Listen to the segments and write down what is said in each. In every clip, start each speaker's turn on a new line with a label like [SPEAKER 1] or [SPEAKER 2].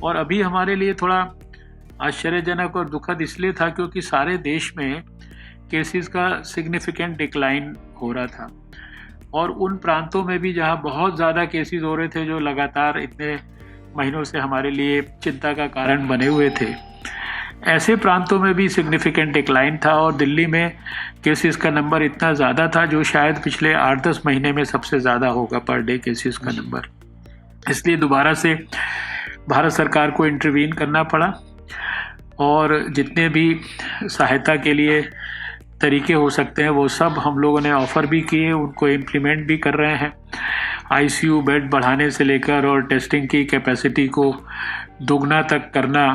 [SPEAKER 1] और अभी हमारे लिए थोड़ा आश्चर्यजनक और दुखद इसलिए था क्योंकि सारे देश में केसेस का सिग्निफिकेंट डिक्लाइन हो रहा था, और उन प्रांतों में भी जहां बहुत ज़्यादा केसेस हो रहे थे, जो लगातार इतने महीनों से हमारे लिए चिंता का कारण बने हुए थे, ऐसे प्रांतों में भी सिग्निफिकेंट डिक्लाइन था। और दिल्ली में केसेस का नंबर इतना ज़्यादा था जो शायद पिछले 8-10 महीने में सबसे ज़्यादा होगा पर डे केसेस का नंबर। इसलिए दोबारा से भारत सरकार को इंटरवीन करना पड़ा और जितने भी सहायता के लिए तरीके हो सकते हैं वो सब हम लोगों ने ऑफ़र भी किए, उनको इम्प्लीमेंट भी कर रहे हैं। आईसीयू बेड बढ़ाने से लेकर और टेस्टिंग की कैपेसिटी को दोगुना तक करना,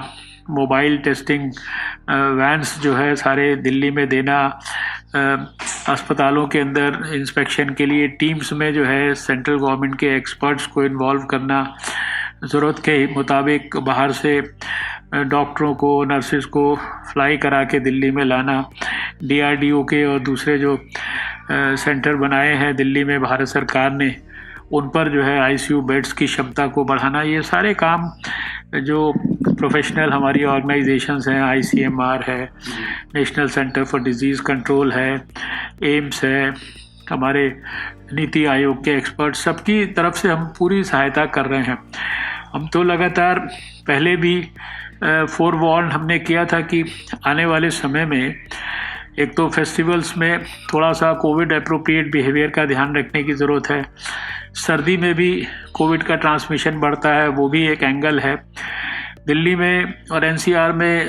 [SPEAKER 1] मोबाइल टेस्टिंग वैन्स जो है सारे दिल्ली में देना, अस्पतालों के अंदर इंस्पेक्शन के लिए टीम्स में जो है सेंट्रल गवर्नमेंट के एक्सपर्ट्स को इन्वॉल्व करना, ज़रूरत के मुताबिक बाहर से डॉक्टरों को, नर्सेस को फ्लाई करा के दिल्ली में लाना, डीआरडीओ के और दूसरे जो सेंटर बनाए हैं दिल्ली में भारत सरकार ने, उन पर जो है आईसीयू बेड्स की क्षमता को बढ़ाना, ये सारे काम जो प्रोफेशनल हमारी ऑर्गेनाइजेशंस हैं, आईसीएमआर है, national centre for disease control है, एम्स है, हमारे नीति आयोग के एक्सपर्ट, सबकी तरफ से हम पूरी सहायता कर रहे हैं। हम तो लगातार पहले भी फोरवॉर्न हमने किया था कि आने वाले समय में एक तो फेस्टिवल्स में थोड़ा सा कोविड एप्रोप्रिएट बिहेवियर का ध्यान रखने की ज़रूरत है, सर्दी में भी कोविड का ट्रांसमिशन बढ़ता है, वो भी एक एंगल है। दिल्ली में और एनसीआर में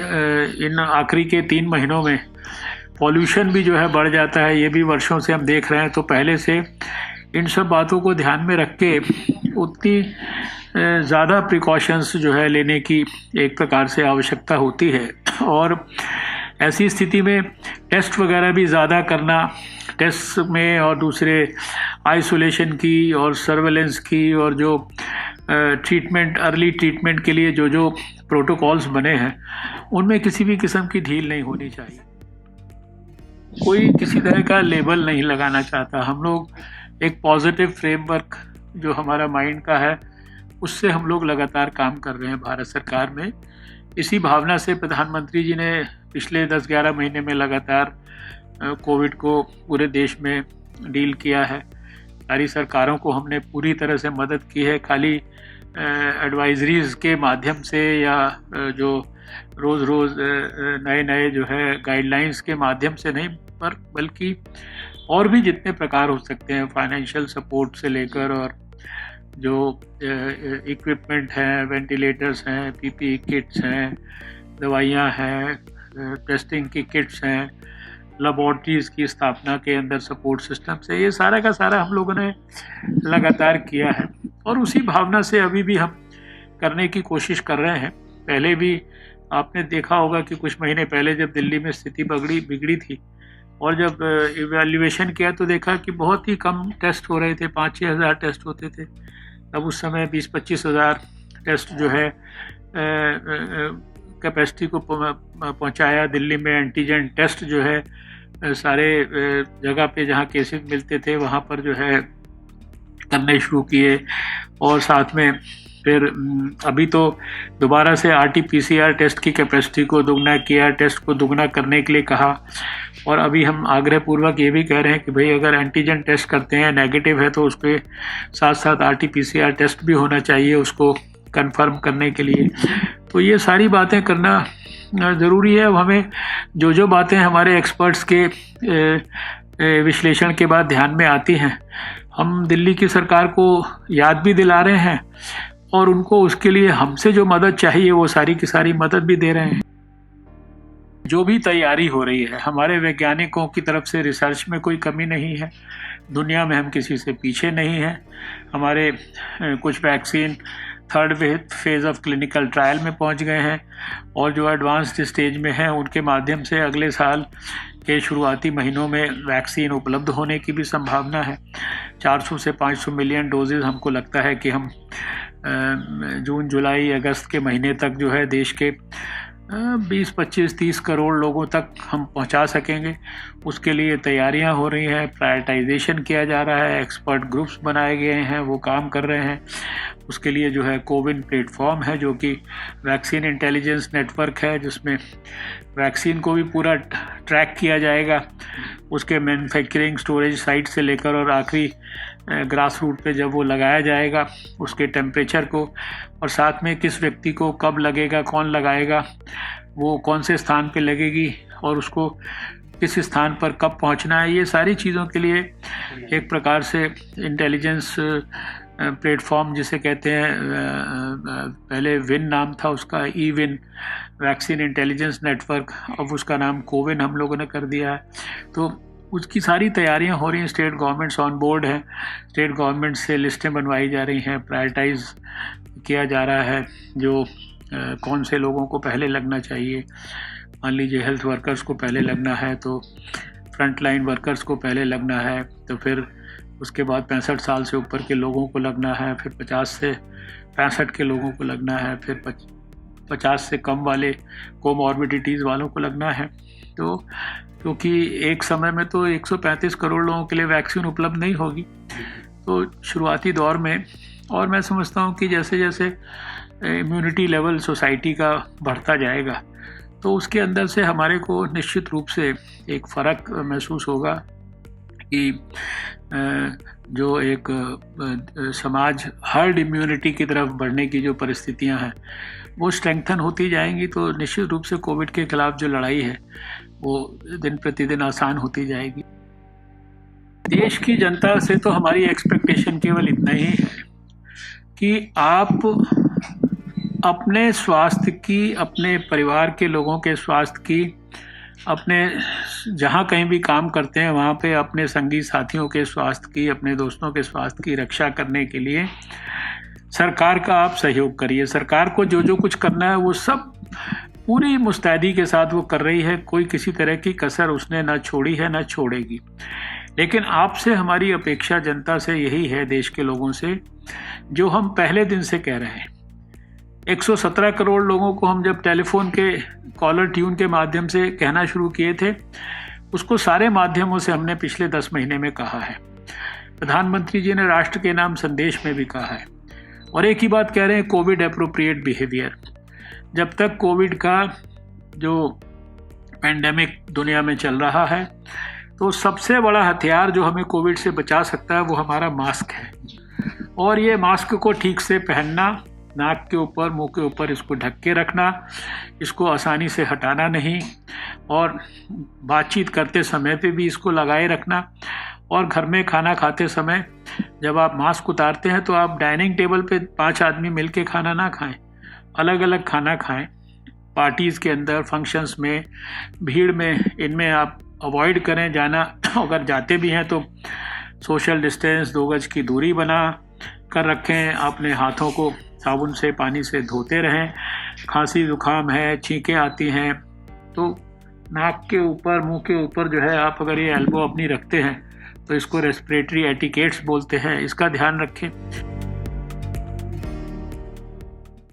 [SPEAKER 1] इन आखिरी के 3 महीनों में पॉल्यूशन भी जो है बढ़ जाता है, ये भी वर्षों से हम देख रहे हैं। तो पहले से इन सब बातों को ध्यान में रख के उतनी ज़्यादा प्रिकॉशंस जो है लेने की एक प्रकार से आवश्यकता होती है। और ऐसी स्थिति में टेस्ट वगैरह भी ज़्यादा करना, टेस्ट में और दूसरे आइसोलेशन की और सर्वेलेंस की और जो ट्रीटमेंट, अर्ली ट्रीटमेंट के लिए जो जो प्रोटोकॉल्स बने हैं, उनमें किसी भी किस्म की ढील नहीं होनी चाहिए। कोई किसी तरह का लेबल नहीं लगाना चाहता। हम लोग एक पॉजिटिव फ्रेमवर्क जो हमारा माइंड का है, उससे हम लोग लगातार काम कर रहे हैं भारत सरकार में। इसी भावना से प्रधानमंत्री जी ने पिछले 10-11 महीने में लगातार कोविड को पूरे देश में डील किया है। सारी सरकारों को हमने पूरी तरह से मदद की है, खाली एडवाइजरीज़ के माध्यम से या जो रोज़ रोज़ नए जो है गाइडलाइंस के माध्यम से नहीं, पर बल्कि और भी जितने प्रकार हो सकते हैं, फाइनेंशियल सपोर्ट से लेकर और जो इक्विपमेंट हैं, वेंटिलेटर्स हैं, पीपीई किट्स हैं, दवाइयाँ हैं, टेस्टिंग की किट्स हैं, लेबॉर्ट्रीज़ की स्थापना के अंदर सपोर्ट सिस्टम से, ये सारा का सारा हम लोगों ने लगातार किया है। और उसी भावना से अभी भी हम करने की कोशिश कर रहे हैं। पहले भी आपने देखा होगा कि कुछ महीने पहले जब दिल्ली में स्थिति बिगड़ी थी और जब इवैल्यूएशन किया तो देखा कि बहुत ही कम टेस्ट हो रहे थे, 5-6 हज़ार टेस्ट होते थे। तब उस समय 20-25 हज़ार टेस्ट जो है कैपेसिटी को पहुंचाया। दिल्ली में एंटीजन टेस्ट जो है सारे जगह पे जहां केसेस मिलते थे वहां पर जो है करने शुरू किए। और साथ में फिर अभी तो दोबारा से आरटीपीसीआर टेस्ट की कैपेसिटी को दोगुना किया, टेस्ट को दोगुना करने के लिए कहा। और अभी हम आग्रहपूर्वक ये भी कह रहे हैं कि भाई अगर एंटीजन टेस्ट करते हैं, नेगेटिव है, तो उसके साथ साथ आरटीपीसीआर टेस्ट भी होना चाहिए उसको कंफर्म करने के लिए। तो ये सारी बातें करना ज़रूरी है। अब हमें जो जो बातें हमारे एक्सपर्ट्स के विश्लेषण के बाद ध्यान में आती हैं, हम दिल्ली की सरकार को याद भी दिला रहे हैं और उनको उसके लिए हमसे जो मदद चाहिए वो सारी की सारी मदद भी दे रहे हैं। जो भी तैयारी हो रही है, हमारे वैज्ञानिकों की तरफ से रिसर्च में कोई कमी नहीं है। दुनिया में हम किसी से पीछे नहीं हैं। हमारे कुछ vaccine 3rd phase of clinical trial में पहुंच गए हैं और जो एडवांस्ड स्टेज में हैं उनके माध्यम से अगले साल के शुरुआती महीनों में वैक्सीन उपलब्ध होने की भी संभावना है। 400 से 500 मिलियन डोजेज़ हमको लगता है कि हम जून, जुलाई, अगस्त के महीने तक जो है देश के 20, 25, 30 करोड़ लोगों तक हम पहुंचा सकेंगे। उसके लिए तैयारियां हो रही हैं, प्रायोरिटाइजेशन किया जा रहा है, एक्सपर्ट ग्रुप्स बनाए गए हैं, वो काम कर रहे हैं। उसके लिए जो है कोविन प्लेटफॉर्म है, जो कि वैक्सीन इंटेलिजेंस नेटवर्क है, जिसमें वैक्सीन को भी पूरा ट्रैक किया जाएगा, उसके मैन्युफैक्चरिंग स्टोरेज साइट से लेकर और आखिरी ग्रास रूट पे जब वो लगाया जाएगा उसके टेम्परेचर को, और साथ में किस व्यक्ति को कब लगेगा, कौन लगाएगा, वो कौन से स्थान पे लगेगी और उसको किस स्थान पर कब पहुंचना है, ये सारी चीज़ों के लिए एक प्रकार से इंटेलिजेंस प्लेटफॉर्म जिसे कहते हैं, पहले विन नाम था उसका, ई विन वैक्सीन इंटेलिजेंस नेटवर्क, अब उसका नाम कोविन हम लोगों ने कर दिया है। तो उसकी सारी तैयारियां हो रही हैं, स्टेट गवर्नमेंट्स ऑन बोर्ड हैं, स्टेट गवर्नमेंट से लिस्टें बनवाई जा रही हैं, प्रायोरिटाइज किया जा रहा है जो कौन से लोगों को पहले लगना चाहिए। मान लीजिए हेल्थ वर्कर्स को पहले लगना है तो फ्रंट लाइन वर्कर्स को पहले लगना है, तो फिर उसके बाद 65 साल से ऊपर के लोगों को लगना है, फिर 50 से 65 के लोगों को लगना है, फिर 50 से कम वाले कोमॉर्बिडिटीज़ वालों को लगना है। तो क्योंकि एक समय में तो 135 करोड़ लोगों के लिए वैक्सीन उपलब्ध नहीं होगी, तो शुरुआती दौर में, और मैं समझता हूँ कि जैसे जैसे इम्यूनिटी लेवल सोसाइटी का बढ़ता जाएगा तो उसके अंदर से हमारे को निश्चित रूप से एक फ़र्क महसूस होगा कि जो एक समाज हर्ड इम्यूनिटी की तरफ बढ़ने की जो परिस्थितियां हैं वो स्ट्रेंथन होती जाएंगी, तो निश्चित रूप से कोविड के खिलाफ जो लड़ाई है वो दिन प्रतिदिन आसान होती जाएगी। देश की जनता से तो हमारी एक्सपेक्टेशन केवल इतना ही है कि आप अपने स्वास्थ्य की, अपने परिवार के लोगों के स्वास्थ्य की, अपने जहाँ कहीं भी काम करते हैं वहाँ पे अपने संगी साथियों के स्वास्थ्य की, अपने दोस्तों के स्वास्थ्य की रक्षा करने के लिए सरकार का आप सहयोग करिए। सरकार को जो जो कुछ करना है वो सब पूरी मुस्तैदी के साथ वो कर रही है, कोई किसी तरह की कसर उसने ना छोड़ी है ना छोड़ेगी। लेकिन आपसे हमारी अपेक्षा जनता से यही है, देश के लोगों से, जो हम पहले दिन से कह रहे हैं। 117 करोड़ लोगों को हम जब टेलीफोन के कॉलर ट्यून के माध्यम से कहना शुरू किए थे, उसको सारे माध्यमों से हमने पिछले 10 महीने में कहा है। प्रधानमंत्री जी ने राष्ट्र के नाम संदेश में भी कहा है, और एक ही बात कह रहे हैं, कोविड एप्रोप्रिएट बिहेवियर। जब तक कोविड का जो पैंडेमिक दुनिया में चल रहा है तो सबसे बड़ा हथियार जो हमें कोविड से बचा सकता है वो हमारा मास्क है, और ये मास्क को ठीक से पहनना, नाक के ऊपर, मुंह के ऊपर इसको ढक के रखना, इसको आसानी से हटाना नहीं, और बातचीत करते समय पे भी इसको लगाए रखना, और घर में खाना खाते समय जब आप मास्क उतारते हैं तो आप डाइनिंग टेबल पे 5 आदमी मिलके खाना ना खाएं, अलग अलग खाना खाएं। पार्टीज़ के अंदर, फंक्शंस में, भीड़ में, इनमें आप अवॉइड करें जाना। अगर जाते भी हैं तो सोशल डिस्टेंस, 2 गज की दूरी बना कर रखें, अपने हाथों को साबुन से, पानी से धोते रहें। खांसी जुकाम है, छींकें आती हैं तो नाक के ऊपर, मुंह के ऊपर जो है आप अगर ये एल्बो अपनी रखते हैं तो इसको रेस्पिरेटरी एटिकेट्स बोलते हैं, इसका ध्यान रखें।